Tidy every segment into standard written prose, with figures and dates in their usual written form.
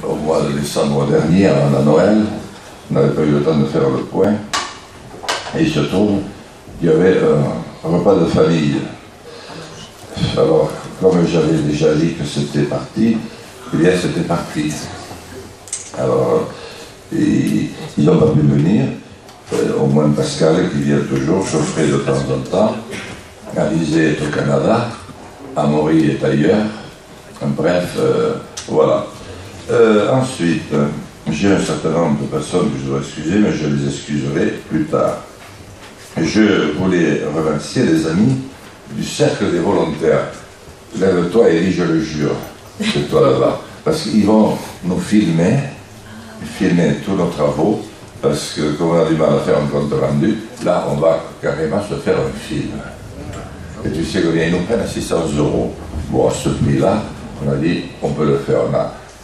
au mois de décembre dernier, à Noël. On n'avait pas eu le temps de faire le point. Et il se trouve qu'il y avait un repas de famille. Alors, comme j'avais déjà dit que c'était parti, eh bien c'était parti. Alors, ils n'ont pas pu venir, au moins Pascal qui vient toujours, Geoffrey de temps en temps, Alizé est au Canada, Amaury est ailleurs, bref, voilà. Ensuite, j'ai un certain nombre de personnes que je dois excuser, mais je les excuserai plus tard. Je voulais remercier les amis du Cercle des volontaires. Lève-toi, Élie, je le jure, c'est toi là-bas. Parce qu'ils vont nous filmer tous nos travaux, parce que comme on a du mal à faire un compte rendu, là on va carrément se faire un film. Et tu sais combien ils nous prennent? 600 €. Bon, à ce prix-là, on a dit on peut le faire.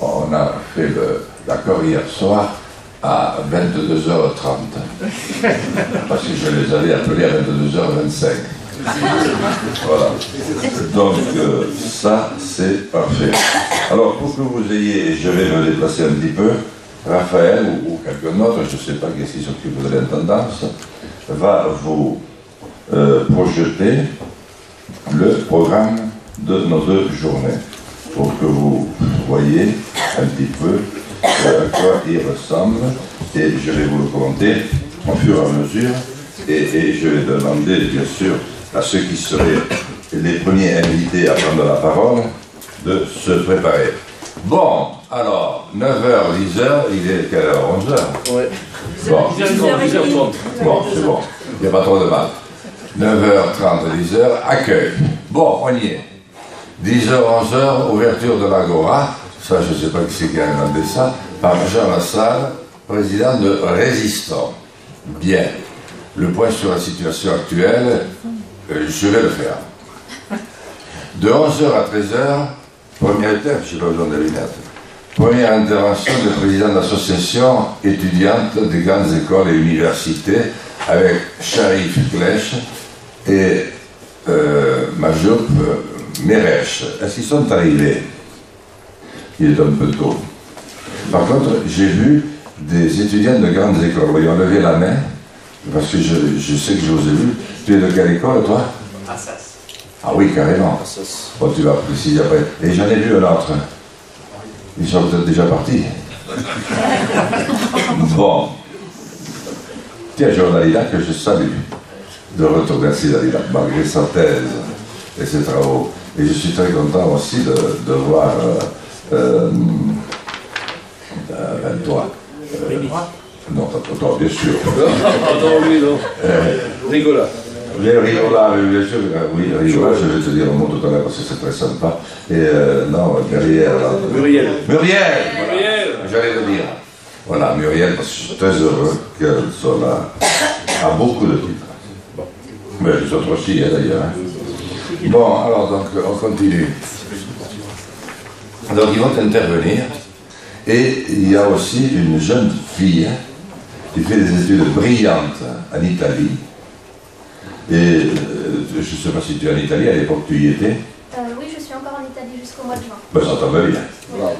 On a fait l'accord hier soir à 22h30. Parce que je les avais appelés à 22h25. Voilà. Donc ça c'est parfait. Alors pour que vous ayez, je vais me déplacer un petit peu, Raphaël ou quelqu'un d'autre, je ne sais pas qui s'occupe de l'intendance, va vous projeter le programme de nos 2 journées pour que vous voyez un petit peu à quoi il ressemble, et je vais vous le commenter au fur et à mesure, et je vais demander bien sûr à ceux qui seraient les premiers invités à prendre la parole de se préparer. Bon, alors, 9h, 10h, il est quelle heure? 11h? Oui. Bon, 10h30. Bon, c'est bon, il n'y a pas trop de mal. 9h30, 10h, accueil. Bon, on y est. 10h, 11h, ouverture de l'Agora. Ça, je ne sais pas qui c'est qui a demandé ça. Par Jean Lassalle, président de Résistons. Bien. Le point sur la situation actuelle, je vais le faire. De 11h à 13h, première étape, je n'ai pas besoin de lunettes. Première intervention du président d'association étudiante des grandes écoles et universités avec Sharif Klech et Majoub Meresh. Est-ce qu'ils sont arrivés? Il est un peu tôt. Par contre, j'ai vu des étudiants de grandes écoles. Ils ont levé la main, parce que je sais que je vous ai vu. Tu es de quelle école, toi? Assas. Ah oui, carrément. Bon, tu vas préciser après. Et j'en ai vu un autre. Ils sont peut-être déjà partis. Bon. Tiens, j'ai un Dalila que je salue. De retour, merci Dalila, malgré sa thèse et ses travaux. Et je suis très content aussi de voir toi. Non, toi, bien sûr. Non, lui, non. Rigola. Rigola, bien sûr. Oui, Rigola, je vais te dire un mot tout à l'heure parce que c'est très sympa. Et non, derrière. Muriel. Muriel. J'allais le dire. Voilà, Muriel, parce que je suis très heureux qu'elle soit là, à beaucoup de titres. Bon. Mais les autres aussi, d'ailleurs. Bon, alors, donc, on continue. Donc, ils vont intervenir. Et il y a aussi une jeune fille qui fait des études brillantes en Italie. Et je ne sais pas si tu es en Italie, à l'époque tu y étais. Oui, je suis encore en Italie jusqu'au mois de juin. Ben, ça tombe bien.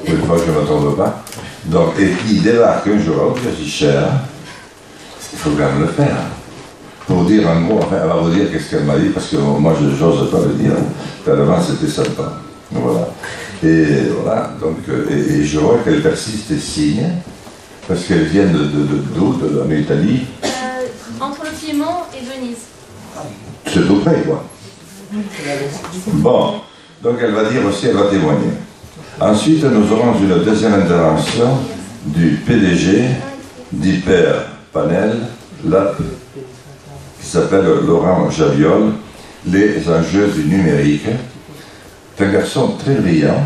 Une fois que je ne me trompe pas. Donc, et qui débarque un jour, je dis cher, il faut quand même le faire. Pour dire en gros, enfin, elle va vous dire qu'est-ce qu'elle m'a dit, parce que moi, je n'ose pas le dire. Tellement c'était sympa. Voilà. Et voilà, donc, et je vois qu'elle persiste et signe, parce qu'elle vient d'où, en Italie? Entre le Piémont et Venise. C'est tout près, quoi. Bon, donc elle va dire aussi, elle va témoigner. Ensuite, nous aurons une deuxième intervention du PDG d'Hyper Panel Lab, qui s'appelle Laurent Javiol, les enjeux du numérique. C'est un garçon très brillant,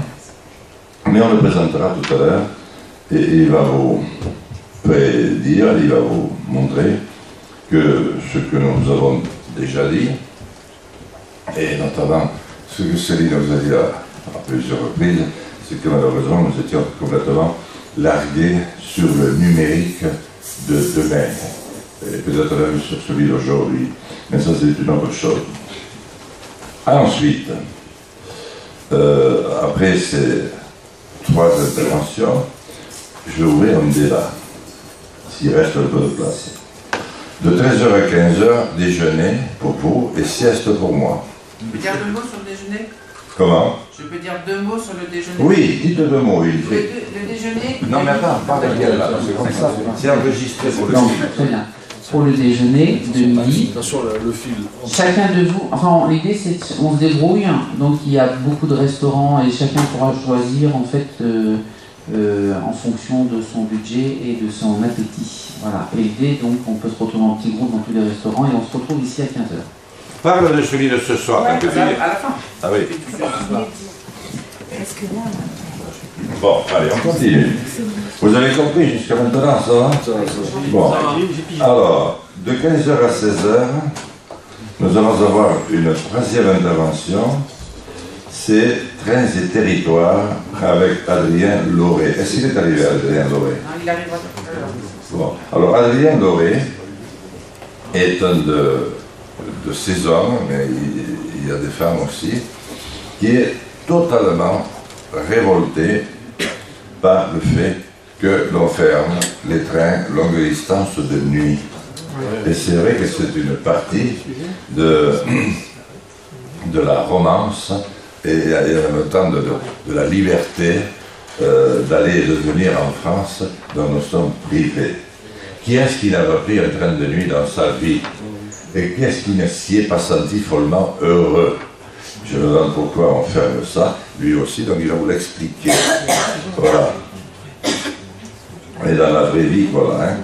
mais on le présentera tout à l'heure, et il va vous prédire, il va vous montrer que ce que nous avons déjà dit, et notamment ce que Céline nous a dit à plusieurs reprises, c'est que malheureusement nous étions complètement largués sur le numérique de demain, et peut-être même sur celui d'aujourd'hui, mais ça c'est une autre chose. Ensuite, après ces 3 interventions, je vais ouvrir un débat, s'il reste un peu de place. De 13h à 15h, déjeuner pour vous et sieste pour moi. Je peux dire 2 mots sur le déjeuner? Comment? Je peux dire 2 mots sur le déjeuner? Oui, dites 2 mots, oui. Le déjeuner... Non mais attends, pas avec elle là, c'est comme ça. C'est enregistré pour le Non, très bien. Pour le déjeuner de midi, Attention, le fil. chacun de vous, enfin l'idée c'est qu'on se débrouille, donc il y a beaucoup de restaurants et chacun pourra choisir en fait en fonction de son budget et de son appétit. Voilà. Et l'idée donc on peut se retrouver en petit groupe dans tous les restaurants et on se retrouve ici à 15h. Parle de celui de ce soir. Ouais, à la fin. Ah oui. Bon, allez, on continue. Vous avez compris jusqu'à maintenant, ça va? Bon, alors, de 15h à 16h, nous allons avoir une troisième intervention. C'est Trains et Territoires avec Adrien Lauré. Est-ce qu'il est arrivé, Adrien Lauré? Non, il arrivera tout à l'heure. Bon, alors Adrien Lauré est un de ces hommes, mais il y a des femmes aussi, qui est totalement révolté par le fait que l'on ferme les trains longue distance de nuit. Et c'est vrai que c'est une partie de la romance et en même temps de la liberté d'aller et de venir en France dont nous sommes privés. Qui est-ce qui n'a pas pris un train de nuit dans sa vie? Et qui est-ce qui ne s'y est pas senti follement heureux? Je me demande pourquoi on ferme ça, lui aussi, donc il va vous l'expliquer. Voilà. Et dans la vraie vie, voilà. Hein.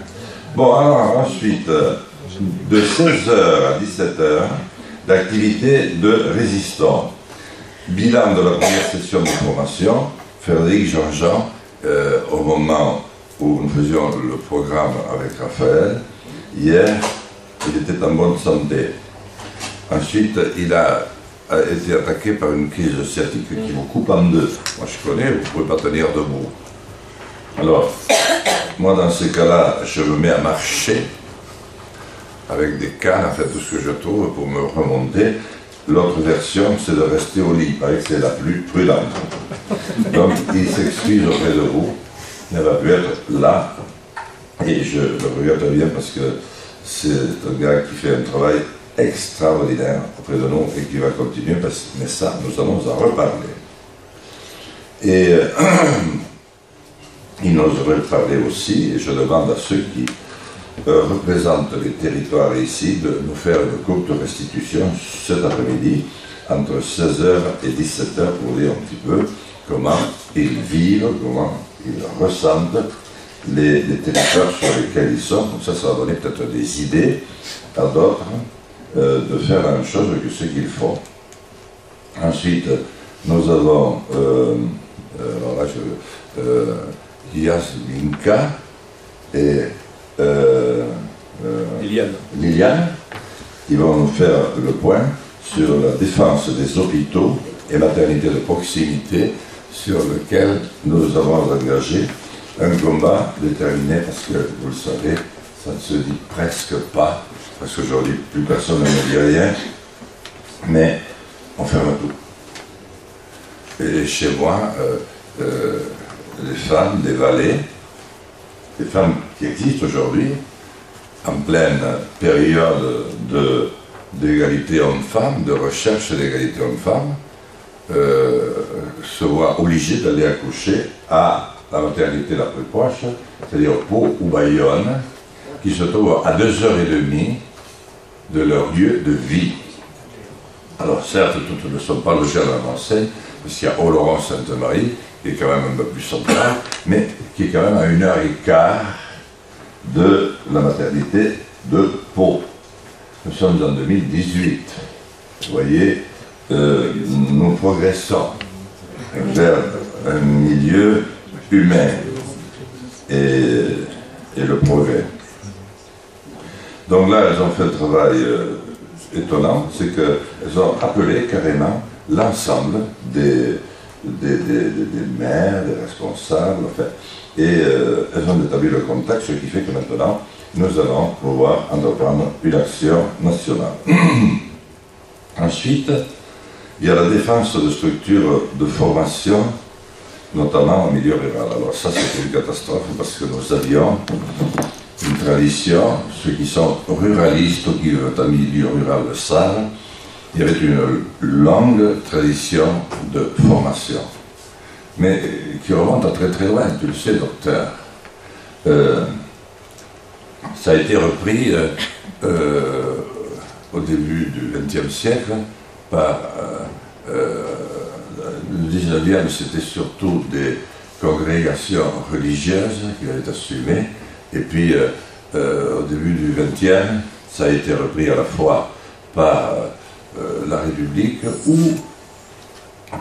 Bon, alors ensuite, de 16h à 17h, d'activité de résistants. Bilan de la première session de formation, Frédéric Jean-Jean, au moment où nous faisions le programme avec Raphaël, hier, il était en bonne santé. Ensuite, il a été attaqué par une crise sciatique qui vous coupe en deux. Moi, je connais, vous ne pouvez pas tenir debout. Alors, moi, dans ces cas-là, je me mets à marcher avec des cannes, en fait, tout ce que je trouve pour me remonter. L'autre version, c'est de rester au lit, parce que c'est la plus prudente. Donc, il s'excuse auprès de vous, il n'a pas pu être là, et je le regrette bien parce que c'est un gars qui fait un travail extraordinaire auprès de nous et qui va continuer, mais ça, nous allons en reparler. Et il nous aurait parlé aussi, et je demande à ceux qui représentent les territoires ici de nous faire une courte restitution cet après-midi entre 16h et 17h pour dire un petit peu comment ils vivent, comment ils ressentent les territoires sur lesquels ils sont. Comme ça va donner peut-être des idées à d'autres de faire la même chose que ce qu'ils font. Ensuite, nous avons Yasminka et Liliane qui vont nous faire le point sur la défense des hôpitaux et maternités de proximité sur lequel nous avons engagé un combat déterminé parce que, vous le savez, ça ne se dit presque pas, parce qu'aujourd'hui plus personne ne me dit rien, mais on ferme tout. Et chez moi, les femmes des vallées, les femmes qui existent aujourd'hui, en pleine période d'égalité homme-femme, de recherche d'égalité homme-femme, se voient obligées d'aller accoucher à la maternité la plus proche, c'est-à-dire Pau ou Bayonne, qui se trouve à 2h30 de leur lieu de vie. Alors certes, toutes ne sont pas logées à la Enseigne, parce qu'il y a Oloron-Sainte-Marie, qui est quand même un peu plus central, mais qui est quand même à 1h15 de la maternité de Pau. Nous sommes en 2018. Vous voyez, nous progressons vers un milieu humain et le progrès. Donc là, elles ont fait un travail étonnant, c'est qu'elles ont appelé carrément l'ensemble des maires, des responsables, enfin, et elles ont établi le contact, ce qui fait que maintenant, nous allons pouvoir entreprendre une action nationale. Ensuite, il y a la défense de structures de formation notamment au milieu rural. Alors ça, c'était une catastrophe parce que nous avions une tradition, ceux qui sont ruralistes ou qui vivent en milieu rural le savent, il y avait une longue tradition de formation, mais qui remonte à très très loin, tu le sais, docteur. Ça a été repris au début du XXe siècle par le 19e, c'était surtout des congrégations religieuses qui avaient assumé, et puis au début du XXe, ça a été repris à la fois par la République ou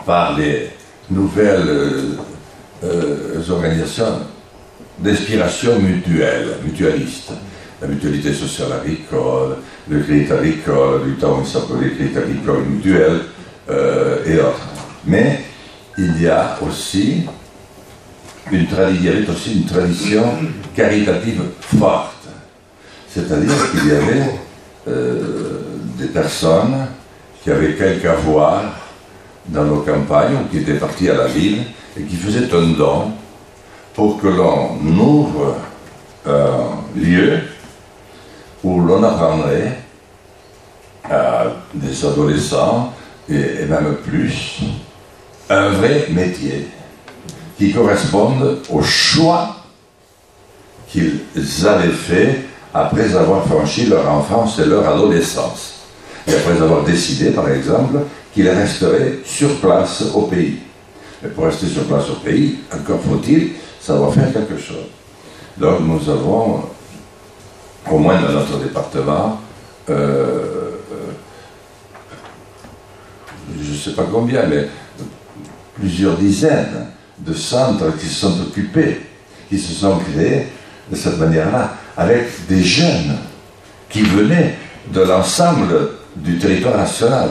par les nouvelles organisations d'inspiration mutuelle, mutualiste. La mutualité sociale agricole, le crédit agricole, du temps où il s'appelait le crédit agricole mutuel et autres. Mais il y a aussi une tradition caritative forte. C'est-à-dire qu'il y avait des personnes qui avaient quelque avoir dans nos campagnes ou qui étaient parties à la ville et qui faisaient un don pour que l'on ouvre un lieu où l'on apprendrait à des adolescents et même plus un vrai métier qui corresponde au choix qu'ils avaient fait après avoir franchi leur enfance et leur adolescence. Et après avoir décidé, par exemple, qu'ils resteraient sur place au pays. Mais pour rester sur place au pays, encore faut-il savoir faire quelque chose. Donc nous avons, au moins dans notre département, je ne sais pas combien, mais plusieurs dizaines de centres qui se sont occupés, qui se sont créés de cette manière-là, avec des jeunes qui venaient de l'ensemble du territoire national,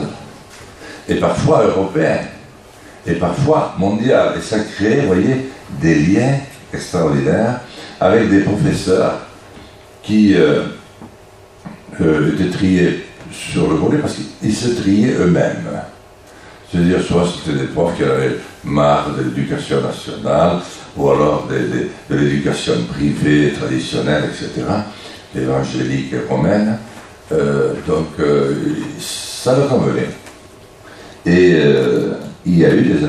et parfois européen, et parfois mondial. Et ça crée, vous voyez, des liens extraordinaires avec des professeurs qui étaient triés sur le volet parce qu'ils se triaient eux-mêmes. C'est-à-dire, soit c'était des profs qui avaient marre de l'éducation nationale, ou alors de l'éducation privée, traditionnelle, etc., évangélique et romaine. Donc, ça leur convenait. Et il y a eu des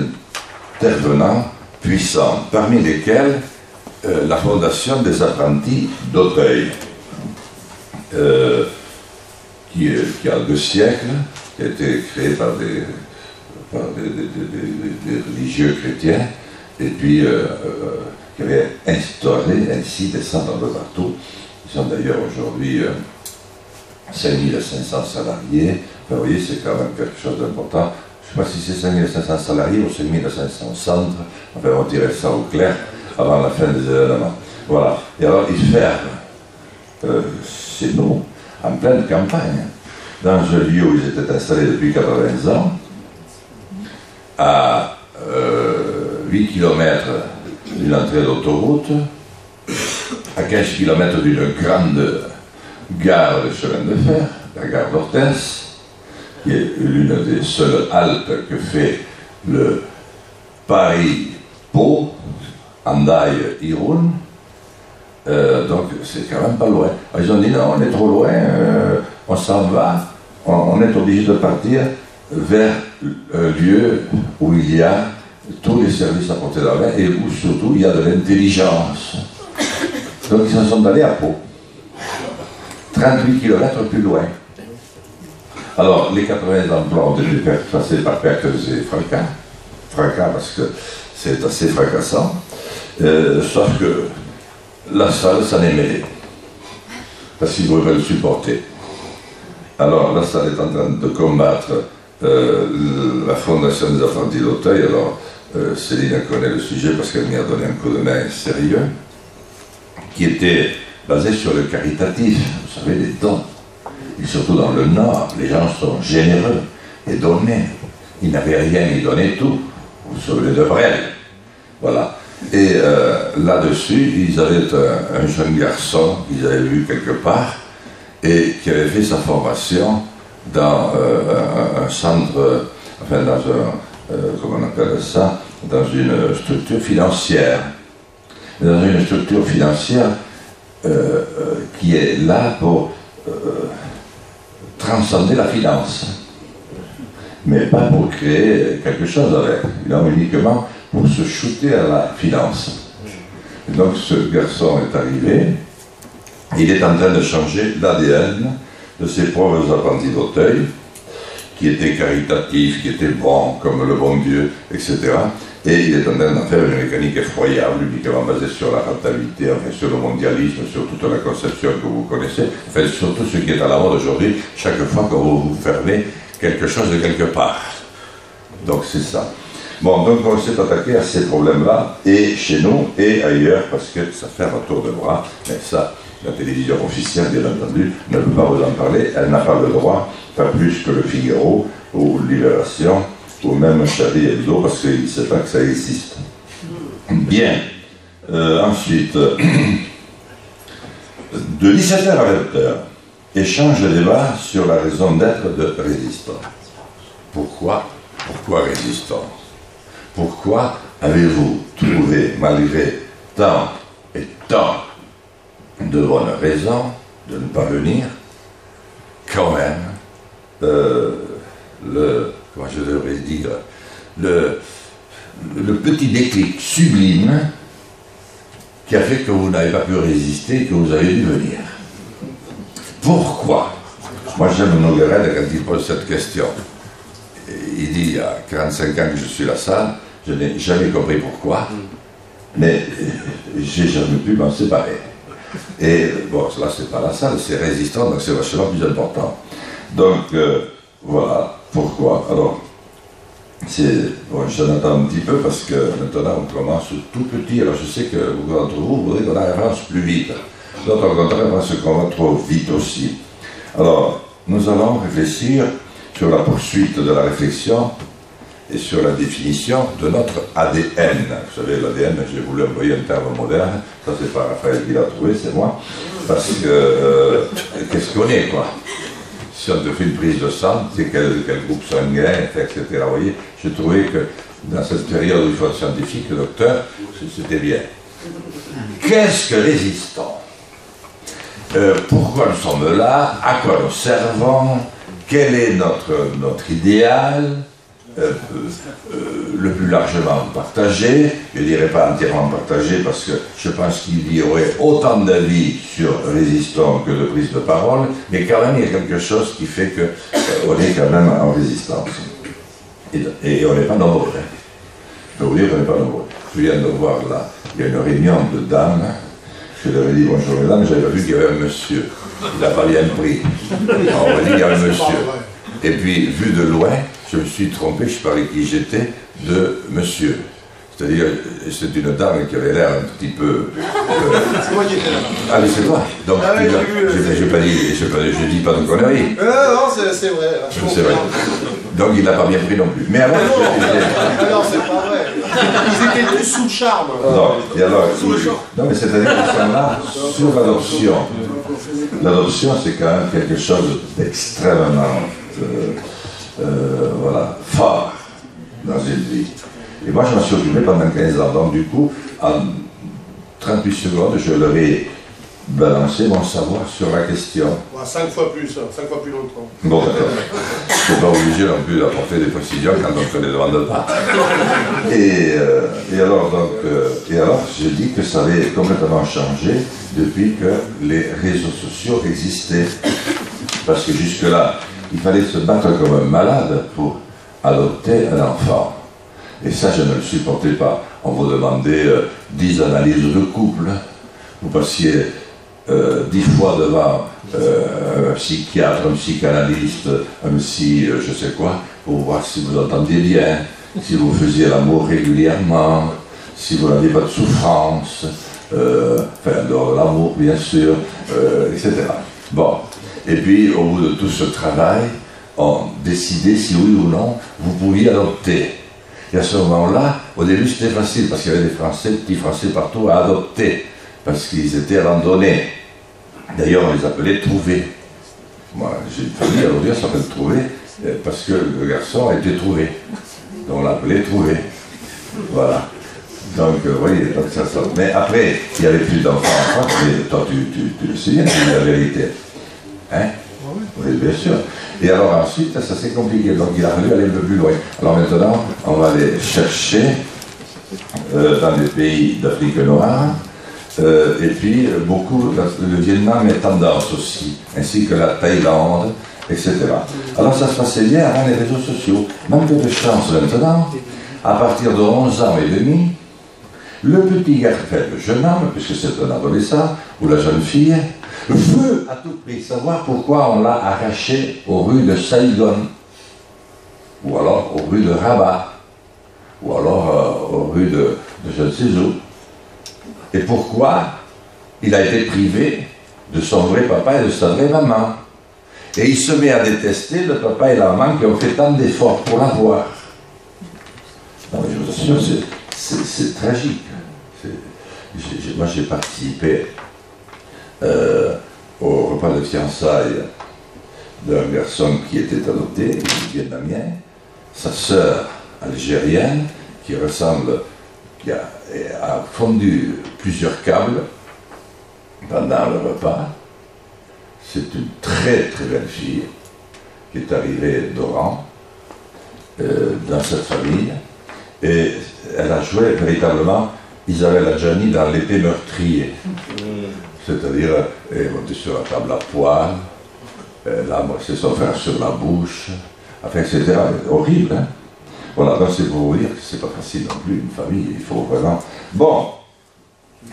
intervenants puissants, parmi lesquels la fondation des apprentis d'Auteuil, qui a 2 siècles, qui a été créée par des religieux chrétiens, et puis qui avait instauré ainsi des centres un peu partout. Ils sont d'ailleurs aujourd'hui 5500 salariés. Enfin, vous voyez, c'est quand même quelque chose d'important. Je ne sais pas si c'est 5500 salariés ou 5500 centres. Enfin, on dirait ça au clair avant la fin des événements. Voilà. Et alors, ils ferment chez nous, en pleine campagne, dans un lieu où ils étaient installés depuis 80 ans, à 8 km d'une entrée d'autoroute, à 15 km d'une grande gare de chemin de fer, la gare d'Hortense, qui est l'une des seules haltes que fait le Paris-Pau, Hendaye-Irun. Donc c'est quand même pas loin. Ils ont dit non, on est trop loin, on s'en va, on est obligé de partir vers un lieu où il y a tous les services à portée de la main et où surtout il y a de l'intelligence. Donc ils s'en sont allés à Pau, 38 km plus loin. Alors les 80 emplois ont été passés par pertes et fracas parce que c'est assez fracassant, sauf que la salle s'en est mêlée, parce qu'ils pouvaient le supporter. Alors la salle est en train de combattre la fondation des apprentis d'Auteuil. Alors Céline connaît le sujet parce qu'elle m'y a donné un coup de main sérieux, qui était basé sur le caritatif, vous savez, les dons. Et surtout dans le Nord, les gens sont généreux et donnés. Ils n'avaient rien, ils donnaient tout. Vous vous souvenez de Brel. Voilà. Et là-dessus, ils avaient un jeune garçon qu'ils avaient vu quelque part et qui avait fait sa formation dans un centre, enfin dans un, comment on appelle ça, dans une structure financière. Dans une structure financière qui est là pour transcender la finance. Mais pas pour créer quelque chose avec, non, uniquement pour se shooter à la finance. Et donc ce garçon est arrivé, il est en train de changer l'ADN de ses pauvres apprentis d'Auteuil, qui étaient caritatifs, qui étaient bons comme le bon Dieu, etc. Et il est en train d'en faire une mécanique effroyable, uniquement basée sur la rentabilité, enfin, sur le mondialisme, sur toute la conception que vous connaissez, enfin, surtout ce qui est à la mode aujourd'hui, chaque fois que vous fermez quelque chose de quelque part. Donc c'est ça. Bon, donc on s'est attaqué à ces problèmes-là, et chez nous, et ailleurs, parce que ça fait un tour de bras, mais ça, la télévision officielle, bien entendu, ne peut pas vous en parler, elle n'a pas le droit, pas plus que le Figaro, ou Libération, ou même Charlie Hebdo, parce qu'il ne sait pas que ça existe. Bien. Ensuite, de 17h à 20h, échange de débat sur la raison d'être de résistants. Pourquoi résistants? Pourquoi avez-vous trouvé, malgré tant et tant de bonnes raisons de ne pas venir, quand même, comment je devrais dire, le petit déclic sublime qui a fait que vous n'avez pas pu résister et que vous avez dû venir? Pourquoi? Moi j'aime Noguerel quand il pose cette question. Il dit, il y a 45 ans que je suis la salle, je n'ai jamais compris pourquoi, mais j'ai jamais pu m'en séparer. Et bon, là c'est pas la salle, c'est résistant, donc c'est vachement plus important. Donc voilà, pourquoi? Alors, bon, j'en attends un petit peu parce que maintenant on commence tout petit. Alors je sais que beaucoup d'entre vous voudrez qu'on avance plus vite. D'autres au contraire pensent qu'on va trop vite aussi. Alors, nous allons réfléchir sur la poursuite de la réflexion et sur la définition de notre ADN. Vous savez, l'ADN, j'ai voulu employer un terme moderne, ça c'est pas Raphaël qui l'a trouvé, c'est moi, parce que qu'est-ce qu'on est, quoi? Si on te fait une prise de sang, c'est quel groupe sanguin, etc. Vous voyez, j'ai trouvé que dans cette période où il faut être scientifique, le docteur, c'était bien. Qu'est-ce que résistant? Pourquoi nous sommes là? À quoi nous servons? Quel est notre idéal? Le plus largement partagé, je ne dirais pas entièrement partagé parce que je pense qu'il y aurait autant d'avis sur résistants que de prise de parole, mais quand même il y a quelque chose qui fait qu'on est quand même en résistance. Et on n'est pas nombreux. Je peux vous dire qu'on n'est pas nombreux. Je viens de voir là, il y a une réunion de dames, je leur ai dit bonjour mesdames, j'avais vu qu'il y avait un monsieur, il n'a pas bien pris. Alors, on m'a dit il y a un monsieur. Et puis, vu de loin, je me suis trompé, je parlais qui j'étais, de monsieur. C'est-à-dire, c'est une dame qui avait l'air un petit peu... C'est moi qui étais là. Ah, mais c'est toi. Donc, je dis pas de conneries. Non, c'est vrai. C'est vrai. Donc, il n'a pas bien pris non plus. Mais alors... Non, c'est pas vrai. Ils étaient tous sous le charme. Non, et alors, non mais c'est-à-dire qu'ils sont là sur l'adoption. L'adoption, c'est quand même quelque chose d'extrêmement... voilà, fort dans une vie. Et moi, je m'en suis occupé pendant 15 ans. Donc, du coup, en 38 secondes, je leur ai balancé mon savoir sur la question. 5 fois plus longtemps. Bon, d'accord. Je ne suis pas obligé non plus d'apporter des précisions quand on ne te les demande pas. Et alors, je dis que ça avait complètement changé depuis que les réseaux sociaux existaient. Parce que jusque-là, il fallait se battre comme un malade pour adopter un enfant. Et ça, je ne le supportais pas. On vous demandait 10 analyses de couple. Vous passiez 10 fois devant un psychiatre, un psychanalyste, un psy, je sais quoi, pour voir si vous entendiez bien, si vous faisiez l'amour régulièrement, si vous n'aviez pas de souffrance, enfin, en dehors de l'amour, bien sûr, etc. Bon. Et puis, au bout de tout ce travail, on décidait si oui ou non vous pouviez adopter. Et à ce moment-là, au début c'était facile, parce qu'il y avait des Français, petits Français partout à adopter, parce qu'ils étaient abandonnés. D'ailleurs, on les appelait trouvés. Moi, j'ai une famille, aujourd'hui, elle s'appelle Trouvé, parce que le garçon a été trouvé. Donc on l'appelait Trouvé. Voilà. Donc, vous voyez, donc ça sort. Mais après, il n'y avait plus d'enfants en France, mais toi, tu le sais bien, c'est la vérité. Hein? Oui, bien sûr. Et alors ensuite, ça s'est compliqué, donc il a fallu aller un peu plus loin. Alors maintenant, on va aller chercher dans les pays d'Afrique noire, et puis beaucoup, le Vietnam est tendance aussi, ainsi que la Thaïlande, etc. Alors ça se passait bien avant les réseaux sociaux. Manque de chance maintenant, à partir de 11 ans et demi, le petit garçon, le jeune homme, puisque c'est un adolescent, ou la jeune fille, veut à tout prix savoir pourquoi on l'a arraché aux rues de Saigon, ou alors aux rues de Rabat, ou alors aux rues de je ne sais où. Et pourquoi il a été privé de son vrai papa et de sa vraie maman. Et il se met à détester le papa et la maman qui ont fait tant d'efforts pour l'avoir. Non, mais je vous assure, c'est tragique. Moi, j'ai participé au repas de fiançailles d'un garçon qui était adopté, vietnamien, sa sœur algérienne, qui a fondu plusieurs câbles pendant le repas. C'est une très très belle fille qui est arrivée d'Oran dans cette famille, et elle a joué véritablement Isabelle Adjani dans L'épée meurtrier, c'est-à-dire elle est montée sur la table à poil, elle a embrassé son frère sur la bouche, enfin etc. Horrible, hein. Voilà, donc c'est pour vous dire que c'est pas facile non plus, une famille, il faut vraiment... Bon,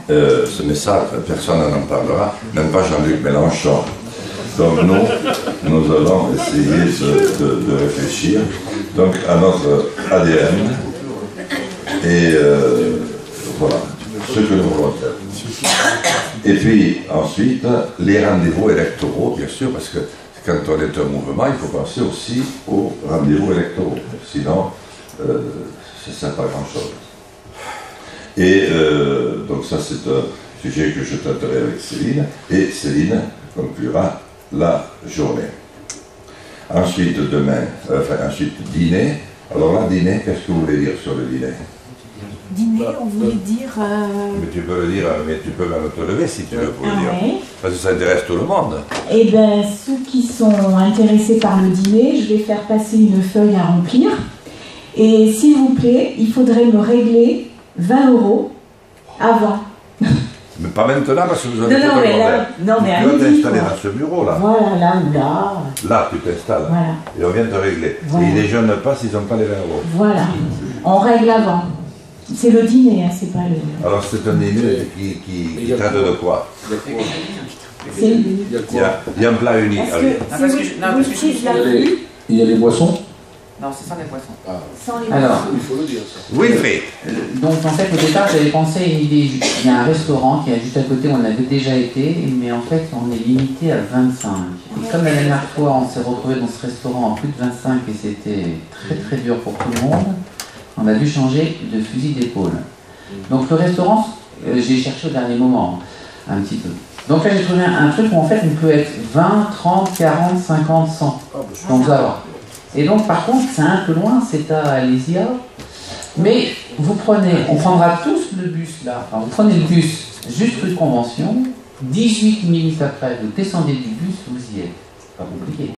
ce message, personne n'en parlera, même pas Jean-Luc Mélenchon. Donc nous allons essayer de réfléchir donc, à notre ADN, et voilà, ce que nous voulons faire. Et puis ensuite, les rendez-vous électoraux, bien sûr, parce que quand on est un mouvement, il faut penser aussi aux rendez-vous électoraux, sinon ça ne sert pas à grand-chose. Et donc ça c'est un sujet que je traiterai avec Céline, et Céline conclura la journée. Ensuite demain, ensuite dîner. Alors là, dîner, qu'est-ce que vous voulez dire sur le dîner? Dîner, on voulait dire... Mais tu peux le dire, mais tu peux même te lever si tu veux pour le dire. Ouais. Parce que ça intéresse tout le monde. Eh bien, ceux qui sont intéressés par le dîner, je vais faire passer une feuille à remplir. Et s'il vous plaît, il faudrait me régler 20 € avant. Mais pas maintenant, parce que vous avez Non, tout mais le là, bordel. non, mais à Tu peux midi, t'installer quoi. dans ce bureau-là. Voilà, là ou là. Là, tu t'installes. Voilà. Et on vient te régler. Voilà. Et les jeunes ne passent, ils n'ont pas les 20 €. Voilà. On règle avant. C'est le dîner, hein, c'est pas le... Alors c'est un dîner qui traite de quoi? C'est... Il y a un plat unique. Est-ce Allez. que c'est vous qui l'a vu Il y a les boissons? Non, c'est sans les poissons. sans les Alors, Il faut le dire ça. Oui, fait. donc en fait au départ j'avais pensé à une idée. Il y a un restaurant qui est juste à côté où on avait déjà été, mais en fait on est limité à 25. Et comme la dernière fois on s'est retrouvé dans ce restaurant en plus de 25 et c'était très très dur pour tout le monde, on a dû changer de fusil d'épaule. Donc le restaurant, j'ai cherché au dernier moment, un petit peu. Donc là j'ai trouvé un truc où en fait on peut être 20, 30, 40, 50, 100. Donc ça va. Et donc par contre c'est un peu loin, c'est à Alésia. Mais vous prenez, on prendra tous le bus là, enfin, vous prenez le bus juste rue de Convention, 18 minutes après vous descendez du bus, vous y êtes. C'est pas compliqué.